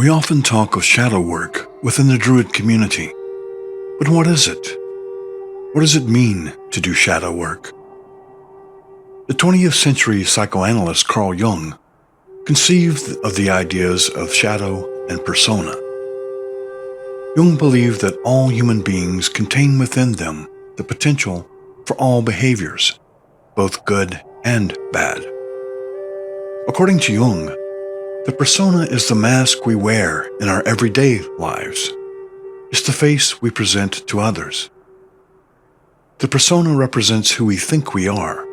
We often talk of shadow work within the Druid community. But what is it? What does it mean to do shadow work? The 20th century psychoanalyst Carl Jung conceived of the ideas of shadow and persona. Jung believed that all human beings contain within them the potential for all behaviors, both good and bad. According to Jung, the persona is the mask we wear in our everyday lives. It's the face we present to others. The persona represents who we think we are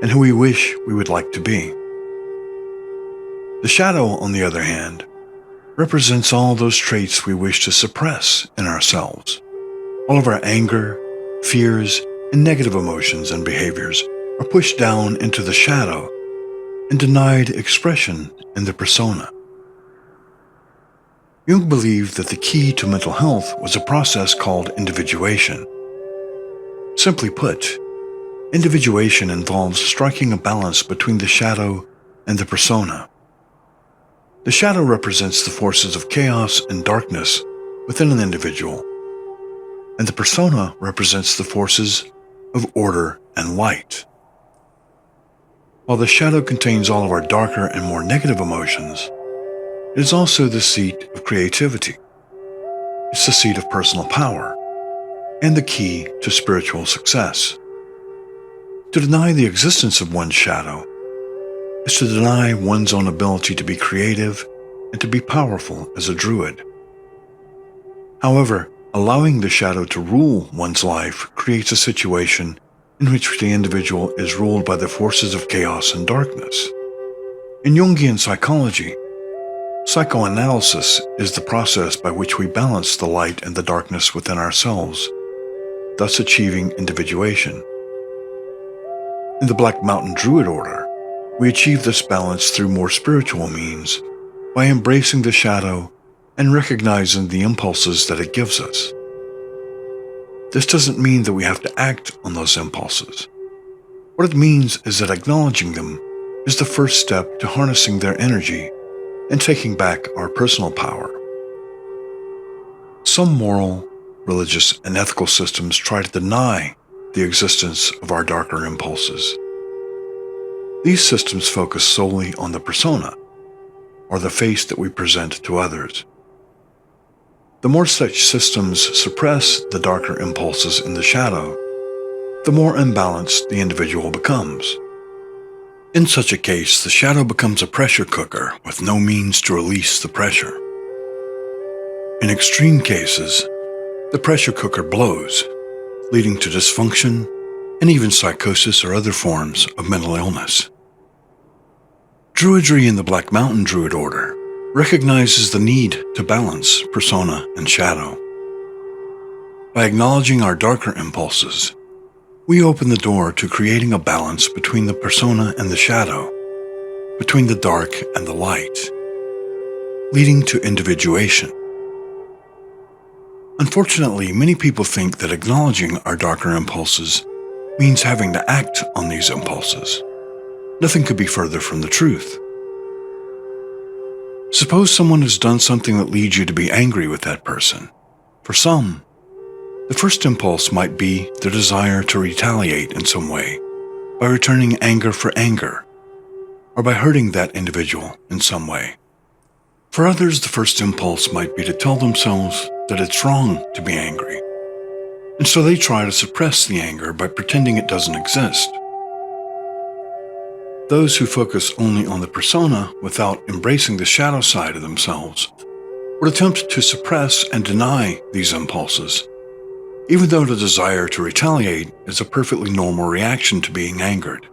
and who we wish we would like to be. The shadow, on the other hand, represents all those traits we wish to suppress in ourselves. All of our anger, fears, and negative emotions and behaviors are pushed down into the shadow and denied expression in the persona. Jung believed that the key to mental health was a process called individuation. Simply put, individuation involves striking a balance between the shadow and the persona. The shadow represents the forces of chaos and darkness within an individual, and the persona represents the forces of order and light. While the shadow contains all of our darker and more negative emotions, it is also the seat of creativity. It's the seat of personal power and the key to spiritual success. To deny the existence of one's shadow is to deny one's own ability to be creative and to be powerful as a druid. However, allowing the shadow to rule one's life creates a situation in which the individual is ruled by the forces of chaos and darkness. In Jungian psychology, psychoanalysis is the process by which we balance the light and the darkness within ourselves, thus achieving individuation. In the Black Mountain Druid order, we achieve this balance through more spiritual means by embracing the shadow and recognizing the impulses that it gives us. This doesn't mean that we have to act on those impulses. What it means is that acknowledging them is the first step to harnessing their energy and taking back our personal power. Some moral, religious, and ethical systems try to deny the existence of our darker impulses. These systems focus solely on the persona, or the face that we present to others. The more such systems suppress the darker impulses in the shadow, the more imbalanced the individual becomes. In such a case, the shadow becomes a pressure cooker with no means to release the pressure. In extreme cases, the pressure cooker blows, leading to dysfunction and even psychosis or other forms of mental illness. Druidry in the Black Mountain Druid order recognizes the need to balance persona and shadow. By acknowledging our darker impulses, we open the door to creating a balance between the persona and the shadow, between the dark and the light, leading to individuation. Unfortunately, many people think that acknowledging our darker impulses means having to act on these impulses. Nothing could be further from the truth. Suppose someone has done something that leads you to be angry with that person. For some, the first impulse might be the desire to retaliate in some way, by returning anger for anger, or by hurting that individual in some way. For others, the first impulse might be to tell themselves that it's wrong to be angry, and so they try to suppress the anger by pretending it doesn't exist. Those who focus only on the persona without embracing the shadow side of themselves would attempt to suppress and deny these impulses, even though the desire to retaliate is a perfectly normal reaction to being angered,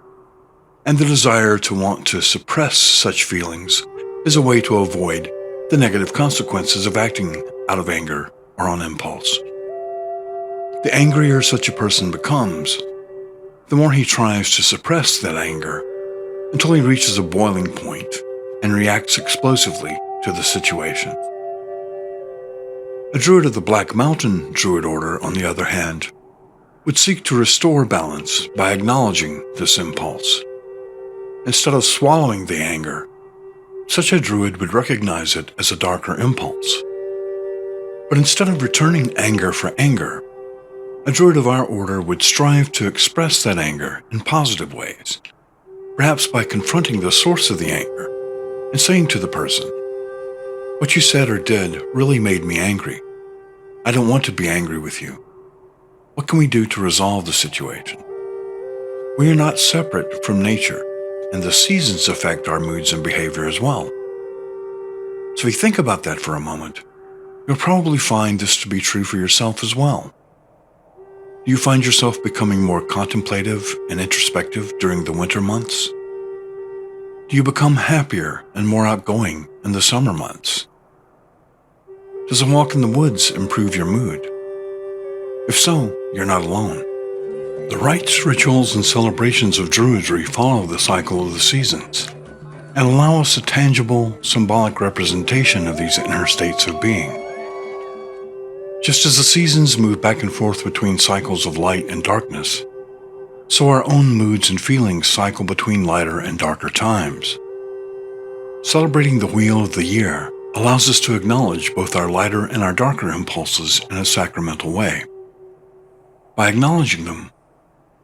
and the desire to want to suppress such feelings is a way to avoid the negative consequences of acting out of anger or on impulse. The angrier such a person becomes, the more he tries to suppress that anger until he reaches a boiling point and reacts explosively to the situation. A druid of the Black Mountain Druid order, on the other hand, would seek to restore balance by acknowledging this impulse. Instead of swallowing the anger, Such a druid would recognize it as a darker impulse. But instead of returning anger for anger, a druid of our order would strive to express that anger in positive ways, perhaps by confronting the source of the anger and saying to the person, "What you said or did really made me angry. I don't want to be angry with you. What can we do to resolve the situation?" We are not separate from nature, and the seasons affect our moods and behavior as well. So if you think about that for a moment, you'll probably find this to be true for yourself as well. Do you find yourself becoming more contemplative and introspective during the winter months? Do you become happier and more outgoing in the summer months? Does a walk in the woods improve your mood? If so, you're not alone. The rites, rituals, and celebrations of Druidry follow the cycle of the seasons and allow us a tangible, symbolic representation of these inner states of being. Just as the seasons move back and forth between cycles of light and darkness, so our own moods and feelings cycle between lighter and darker times. Celebrating the wheel of the year allows us to acknowledge both our lighter and our darker impulses in a sacramental way. By acknowledging them,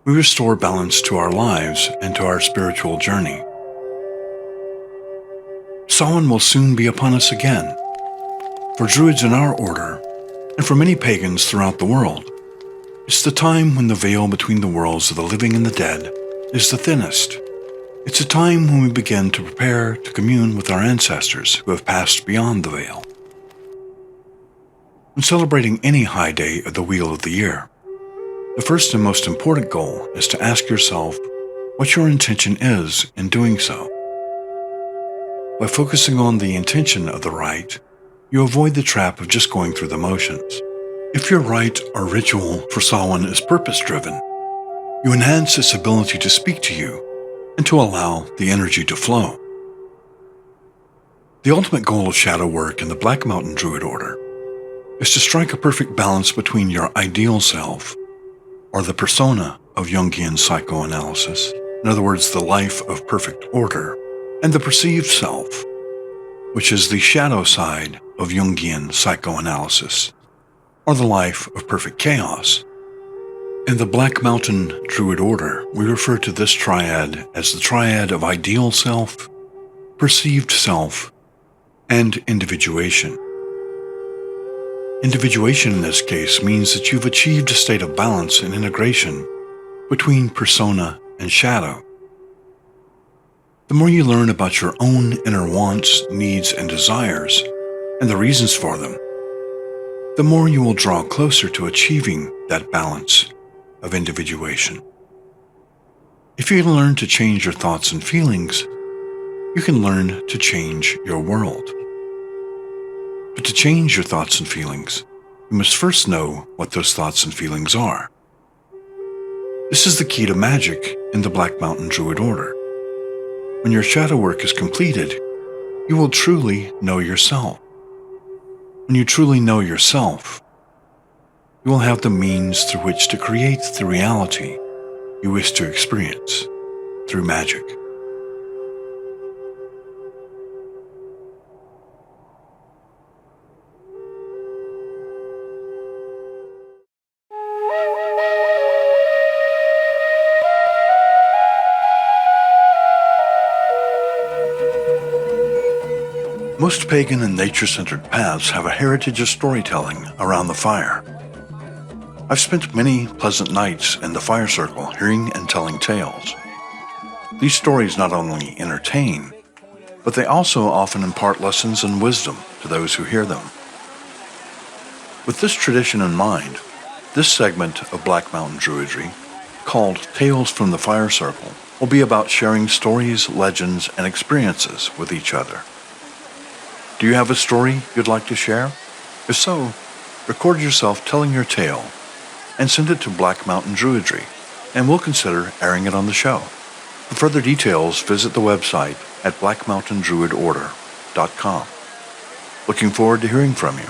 we restore balance to our lives and to our spiritual journey. Samhain will soon be upon us again. For Druids in our order, and for many pagans throughout the world, it's the time when the veil between the worlds of the living and the dead is the thinnest. It's a time when we begin to prepare to commune with our ancestors who have passed beyond the veil. When celebrating any high day of the wheel of the year, the first and most important goal is to ask yourself what your intention is in doing so. By focusing on the intention of the rite, you avoid the trap of just going through the motions. If your rite or ritual for Samhain is purpose-driven, you enhance its ability to speak to you and to allow the energy to flow. The ultimate goal of shadow work in the Black Mountain Druid order is to strike a perfect balance between your ideal self, or the persona of Jungian psychoanalysis, in other words, the life of perfect order, and the perceived self, which is the shadow side of Jungian psychoanalysis, or the life of perfect chaos. In the Black Mountain Druid order, we refer to this triad as the triad of ideal self, perceived self, and individuation. Individuation in this case means that you've achieved a state of balance and integration between persona and shadow. The more you learn about your own inner wants, needs, and desires, and the reasons for them, the more you will draw closer to achieving that balance of individuation. If you can learn to change your thoughts and feelings, you can learn to change your world. But to change your thoughts and feelings, you must first know what those thoughts and feelings are. This is the key to magic in the Black Mountain Druid order. When your shadow work is completed, you will truly know yourself. When you truly know yourself, you will have the means through which to create the reality you wish to experience through magic. Most pagan and nature-centered paths have a heritage of storytelling around the fire. I've spent many pleasant nights in the fire circle hearing and telling tales. These stories not only entertain, but they also often impart lessons and wisdom to those who hear them. With this tradition in mind, this segment of Black Mountain Druidry, called Tales from the Fire Circle, will be about sharing stories, legends, and experiences with each other. Do you have a story you'd like to share? If so, record yourself telling your tale and send it to Black Mountain Druidry, and we'll consider airing it on the show. For further details, visit the website at blackmountaindruidorder.com. Looking forward to hearing from you.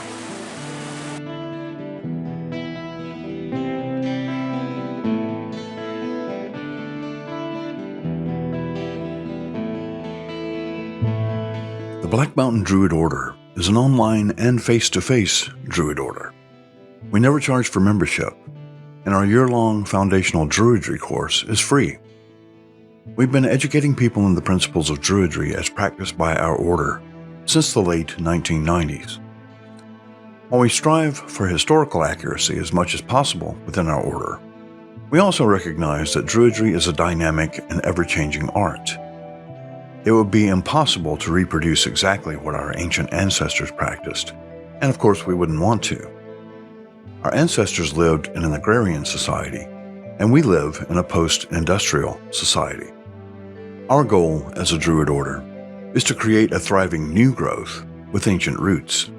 Black Mountain Druid Order is an online and face-to-face Druid order. We never charge for membership, and our year-long foundational Druidry course is free. We've been educating people in the principles of Druidry as practiced by our order since the late 1990s. While we strive for historical accuracy as much as possible within our order, we also recognize that Druidry is a dynamic and ever-changing art. It would be impossible to reproduce exactly what our ancient ancestors practiced, and of course we wouldn't want to. Our ancestors lived in an agrarian society, and we live in a post-industrial society. Our goal as a Druid order is to create a thriving new growth with ancient roots.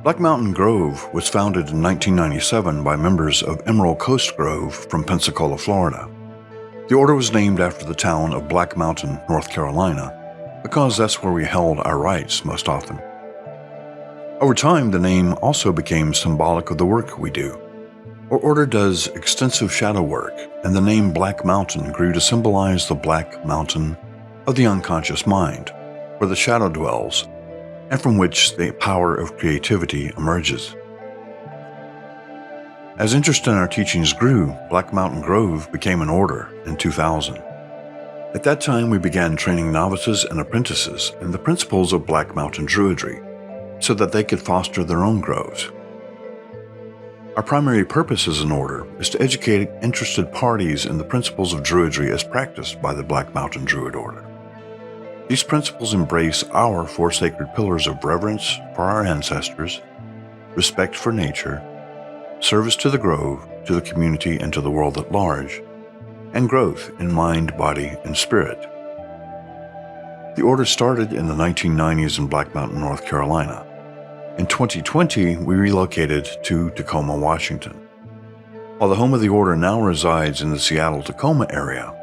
Black Mountain Grove was founded in 1997 by members of Emerald Coast Grove from Pensacola, Florida. The order was named after the town of Black Mountain, North Carolina, because that's where we held our rites most often. Over time, the name also became symbolic of the work we do. Our order does extensive shadow work, and the name Black Mountain grew to symbolize the Black Mountain of the unconscious mind, where the shadow dwells, and from which the power of creativity emerges. As interest in our teachings grew, Black Mountain Grove became an order in 2000. At that time, we began training novices and apprentices in the principles of Black Mountain Druidry so that they could foster their own groves. Our primary purpose as an order is to educate interested parties in the principles of Druidry as practiced by the Black Mountain Druid Order. These principles embrace our four sacred pillars of reverence for our ancestors, respect for nature, service to the grove, to the community, and to the world at large, and growth in mind, body, and spirit. The order started in the 1990s in Black Mountain, North Carolina. In 2020, we relocated to Tacoma, Washington. While the home of the order now resides in the Seattle-Tacoma area,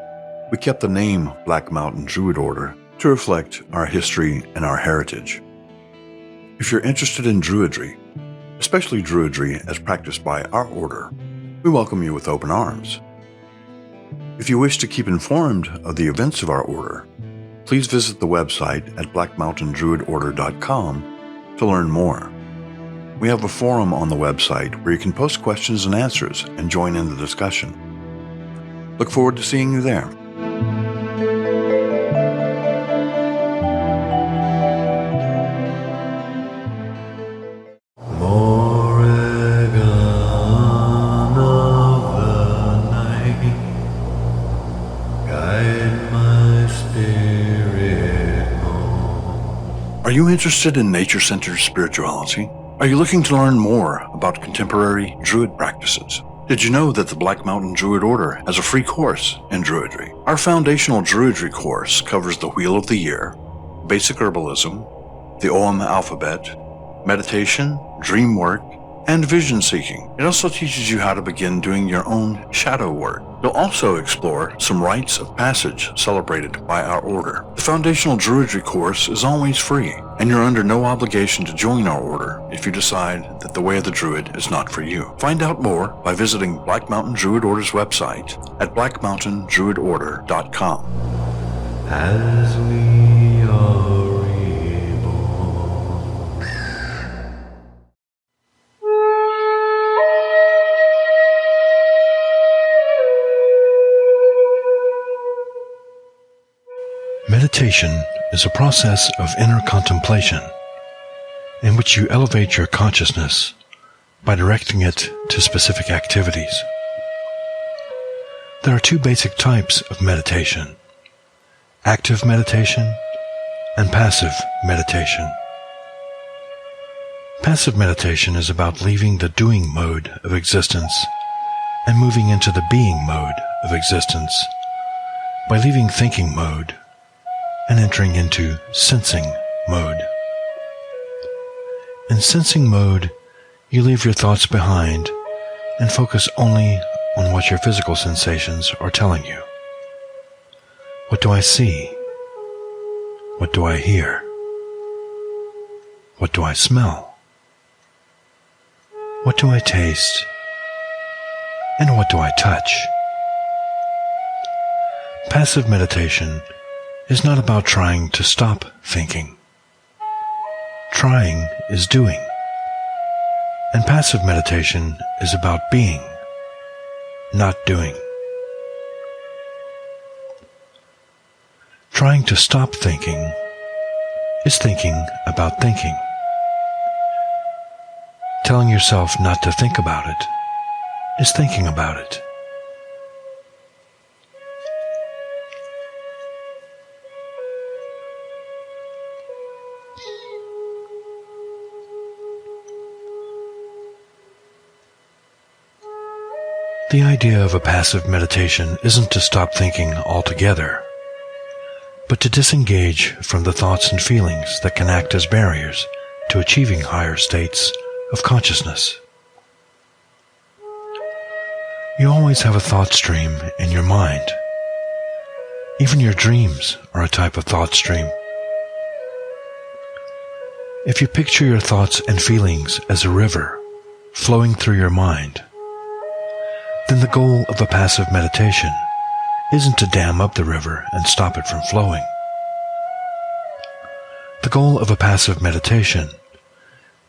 we kept the name Black Mountain Druid Order to reflect our history and our heritage. If you're interested in Druidry, especially Druidry as practiced by our order, we welcome you with open arms. If you wish to keep informed of the events of our order, please visit the website at blackmountaindruidorder.com to learn more. We have a forum on the website where you can post questions and answers and join in the discussion. Look forward to seeing you there. Are you interested in nature-centered spirituality? Are you looking to learn more about contemporary Druid practices? Did you know that the Black Mountain Druid Order has a free course in Druidry? Our foundational Druidry course covers the Wheel of the Year, basic herbalism, the Ogham alphabet, meditation, dream work, and vision seeking. It also teaches you how to begin doing your own shadow work. You'll also explore some rites of passage celebrated by our order. The foundational Druidry course is always free, and you're under no obligation to join our order if you decide that the way of the Druid is not for you. Find out more by visiting Black Mountain Druid Order's website at blackmountaindruidorder.com. As we are Meditation is a process of inner contemplation in which you elevate your consciousness by directing it to specific activities. There are two basic types of meditation: active meditation and passive meditation. Passive meditation is about leaving the doing mode of existence and moving into the being mode of existence by leaving thinking mode and entering into sensing mode. In sensing mode, you leave your thoughts behind and focus only on what your physical sensations are telling you. What do I see? What do I hear? What do I smell? What do I taste? And what do I touch? Passive meditation is not about trying to stop thinking. Trying is doing, and passive meditation is about being, not doing. Trying to stop thinking is thinking about thinking. Telling yourself not to think about it is thinking about it. The idea of a passive meditation isn't to stop thinking altogether, but to disengage from the thoughts and feelings that can act as barriers to achieving higher states of consciousness. You always have a thought stream in your mind. Even your dreams are a type of thought stream. If you picture your thoughts and feelings as a river flowing through your mind, then the goal of a passive meditation isn't to dam up the river and stop it from flowing. The goal of a passive meditation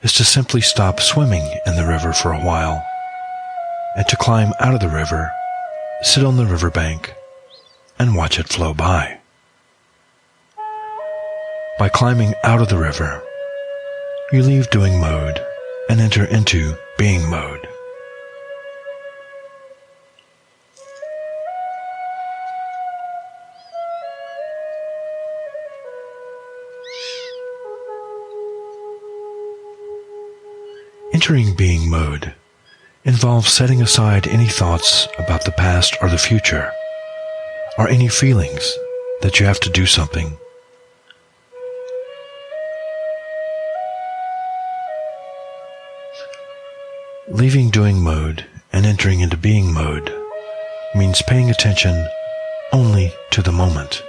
is to simply stop swimming in the river for a while and to climb out of the river, sit on the riverbank, and watch it flow by. By climbing out of the river, you leave doing mode and enter into being mode. Entering being mode involves setting aside any thoughts about the past or the future, or any feelings that you have to do something. Leaving doing mode and entering into being mode means paying attention only to the moment.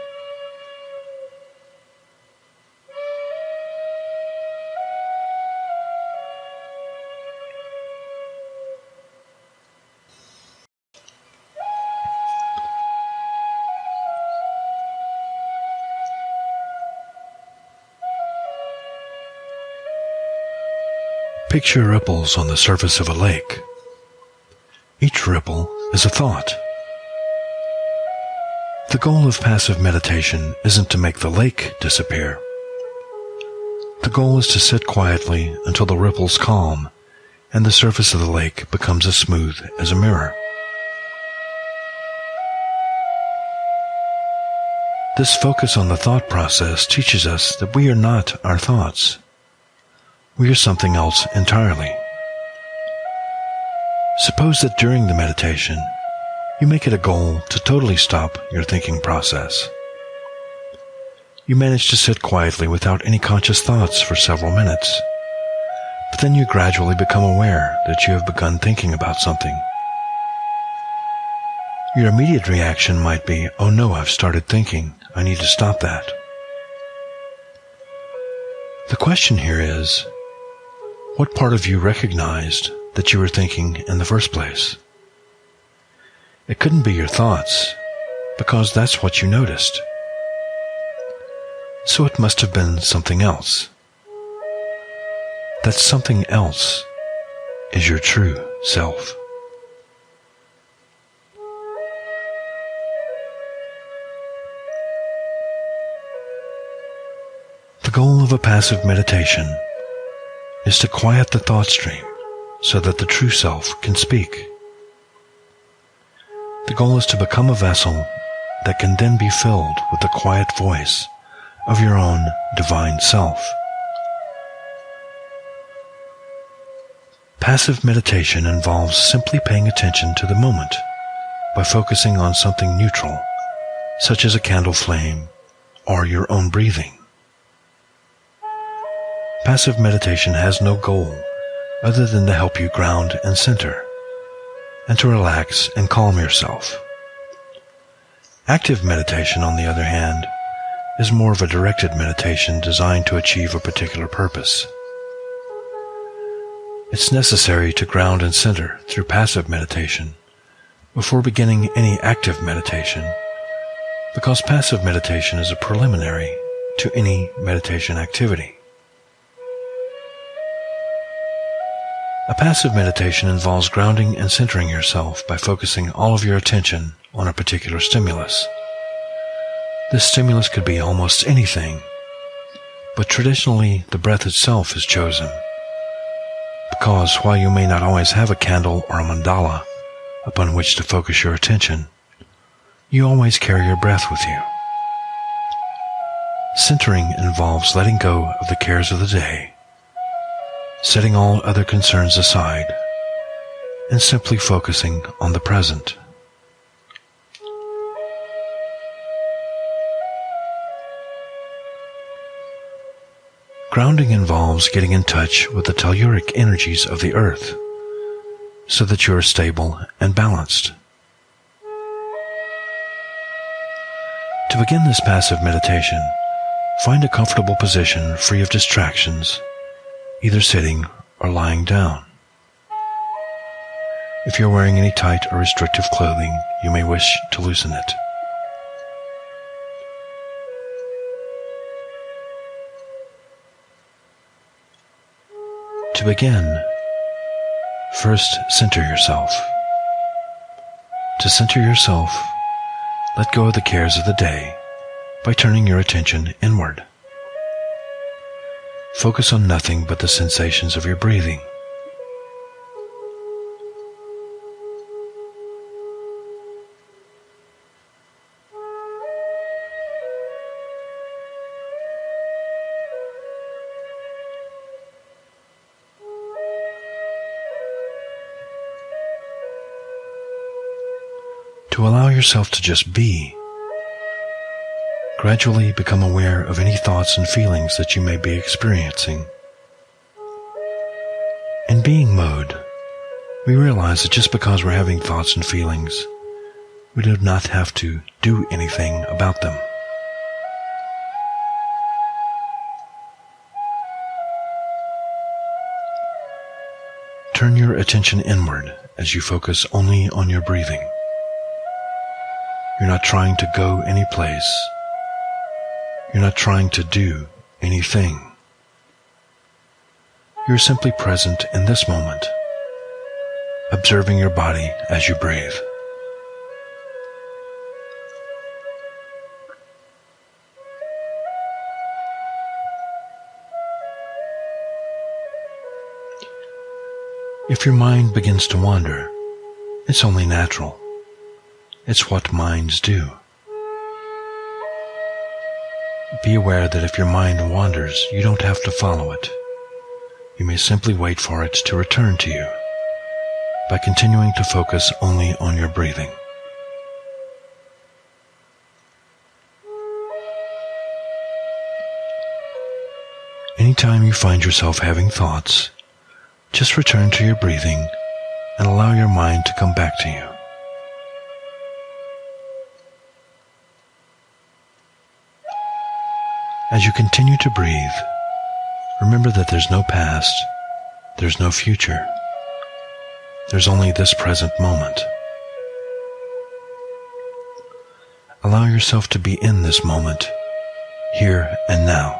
Picture ripples on the surface of a lake. Each ripple is a thought. The goal of passive meditation isn't to make the lake disappear. The goal is to sit quietly until the ripples calm and the surface of the lake becomes as smooth as a mirror. This focus on the thought process teaches us that we are not our thoughts. We are something else entirely. Suppose that during the meditation, you make it a goal to totally stop your thinking process. You manage to sit quietly without any conscious thoughts for several minutes, but then you gradually become aware that you have begun thinking about something. Your immediate reaction might be, "Oh no, I've started thinking. I need to stop that." The question here is, what part of you recognized that you were thinking in the first place? It couldn't be your thoughts, because that's what you noticed. So it must have been something else. That something else is your true self. The goal of a passive meditation is to quiet the thought stream so that the true self can speak. The goal is to become a vessel that can then be filled with the quiet voice of your own divine self. Passive meditation involves simply paying attention to the moment by focusing on something neutral, such as a candle flame or your own breathing. Passive meditation has no goal other than to help you ground and center, and to relax and calm yourself. Active meditation, on the other hand, is more of a directed meditation designed to achieve a particular purpose. It's necessary to ground and center through passive meditation before beginning any active meditation, because passive meditation is a preliminary to any meditation activity. A passive meditation involves grounding and centering yourself by focusing all of your attention on a particular stimulus. This stimulus could be almost anything, but traditionally the breath itself is chosen, because while you may not always have a candle or a mandala upon which to focus your attention, you always carry your breath with you. Centering involves letting go of the cares of the day, setting all other concerns aside, and simply focusing on the present. Grounding involves getting in touch with the telluric energies of the earth so that you are stable and balanced. To begin this passive meditation, find a comfortable position free of distractions, either sitting or lying down. If you're wearing any tight or restrictive clothing, you may wish to loosen it. To begin, first center yourself. To center yourself, let go of the cares of the day by turning your attention inward. Focus on nothing but the sensations of your breathing. To allow yourself to just be, gradually become aware of any thoughts and feelings that you may be experiencing. In being mode, we realize that just because we're having thoughts and feelings, we do not have to do anything about them. Turn your attention inward as you focus only on your breathing. You're not trying to go any place. You're not trying to do anything. You're simply present in this moment, observing your body as you breathe. If your mind begins to wander, it's only natural. It's what minds do. Be aware that if your mind wanders, you don't have to follow it. You may simply wait for it to return to you by continuing to focus only on your breathing. Anytime you find yourself having thoughts, just return to your breathing and allow your mind to come back to you. As you continue to breathe, remember that there's no past, there's no future. There's only this present moment. Allow yourself to be in this moment, here and now.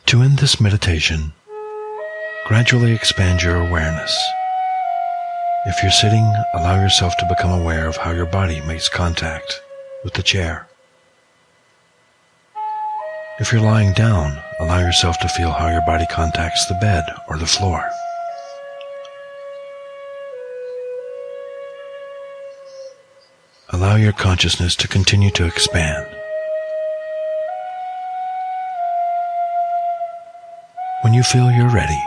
To end this meditation, gradually expand your awareness. If you're sitting, allow yourself to become aware of how your body makes contact with the chair. If you're lying down, allow yourself to feel how your body contacts the bed or the floor. Allow your consciousness to continue to expand. When you feel you're ready,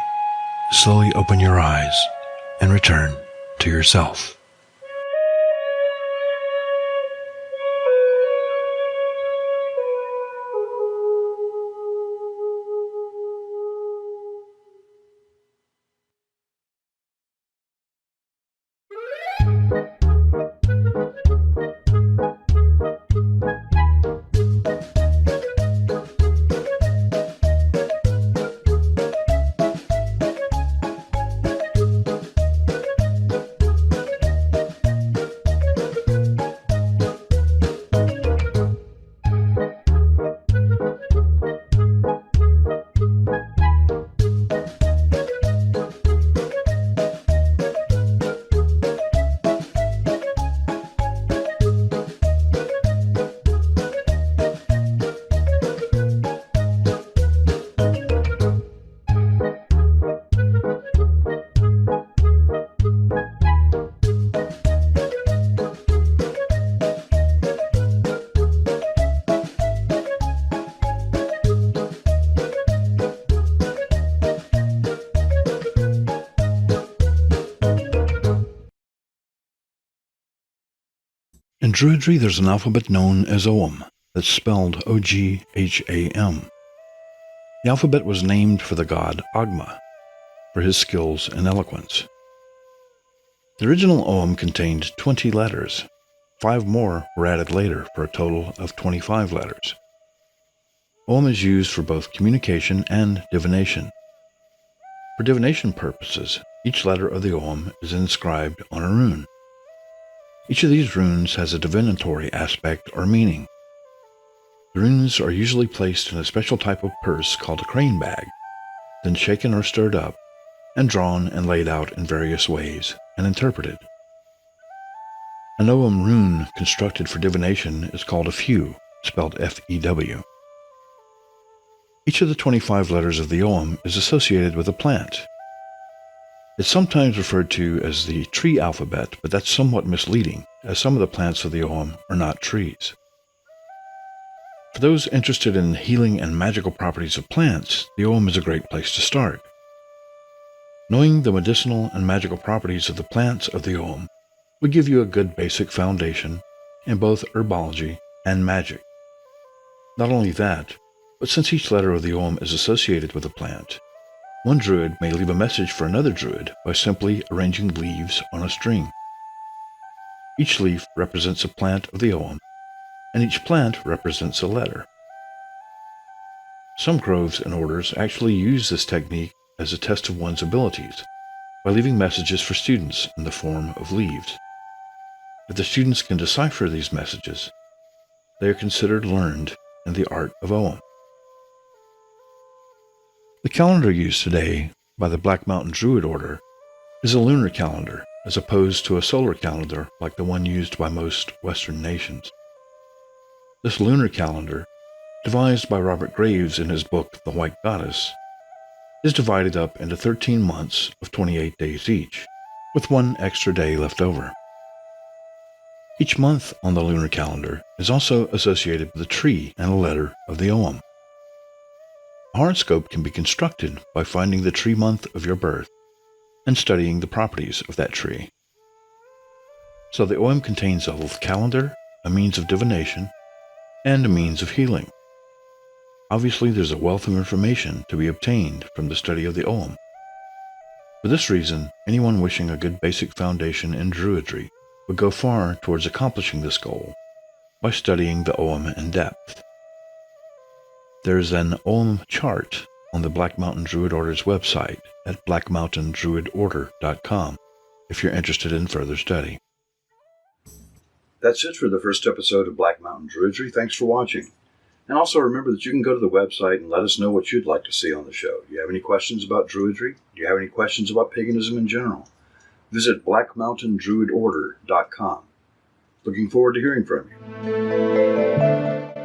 slowly open your eyes and return to yourself. In Druidry, there's an alphabet known as Ogham, that's spelled O-G-H-A-M. The alphabet was named for the god Ogma, for his skills in eloquence. The original Ogham contained 20 letters. 5 more were added later for a total of 25 letters. Ogham is used for both communication and divination. For divination purposes, each letter of the Ogham is inscribed on a rune. Each of these runes has a divinatory aspect or meaning. The runes are usually placed in a special type of purse called a crane bag, then shaken or stirred up, and drawn and laid out in various ways and interpreted. An Ogham rune constructed for divination is called a few, spelled F-E-W. Each of the 25 letters of the Ogham is associated with a plant. It's sometimes referred to as the tree alphabet, but that's somewhat misleading, as some of the plants of the Ogham are not trees. For those interested in healing and magical properties of plants, the Ogham is a great place to start. Knowing the medicinal and magical properties of the plants of the Ogham would give you a good basic foundation in both herbology and magic. Not only that, but since each letter of the Ogham is associated with a plant, one druid may leave a message for another druid by simply arranging leaves on a string. Each leaf represents a plant of the Ogham, and each plant represents a letter. Some groves and orders actually use this technique as a test of one's abilities by leaving messages for students in the form of leaves. If the students can decipher these messages, they are considered learned in the art of Ogham. The calendar used today by the Black Mountain Druid Order is a lunar calendar as opposed to a solar calendar like the one used by most Western nations. This lunar calendar, devised by Robert Graves in his book The White Goddess, is divided up into 13 months of 28 days each, with 1 extra day left over. Each month on the lunar calendar is also associated with a tree and a letter of the Ogham. A horoscope can be constructed by finding the tree month of your birth and studying the properties of that tree. So the Ogham contains a calendar, a means of divination, and a means of healing. Obviously, there's a wealth of information to be obtained from the study of the Ogham. For this reason, anyone wishing a good basic foundation in Druidry would go far towards accomplishing this goal by studying the Ogham in depth. There's an Ogham chart on the Black Mountain Druid Order's website at blackmountaindruidorder.com if you're interested in further study. That's it for the first episode of Black Mountain Druidry. Thanks for watching. And also remember that you can go to the website and let us know what you'd like to see on the show. Do you have any questions about Druidry? Do you have any questions about paganism in general? Visit blackmountaindruidorder.com. Looking forward to hearing from you.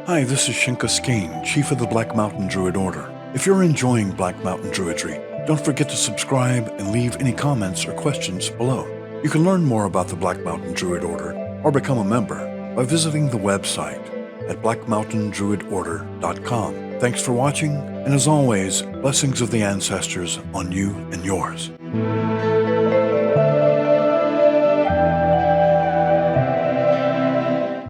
Hi, this is Shinka Skane, Chief of the Black Mountain Druid Order. If you're enjoying Black Mountain Druidry, don't forget to subscribe and leave any comments or questions below. You can learn more about the Black Mountain Druid Order or become a member by visiting the website at blackmountaindruidorder.com. Thanks for watching, and as always, blessings of the ancestors on you and yours.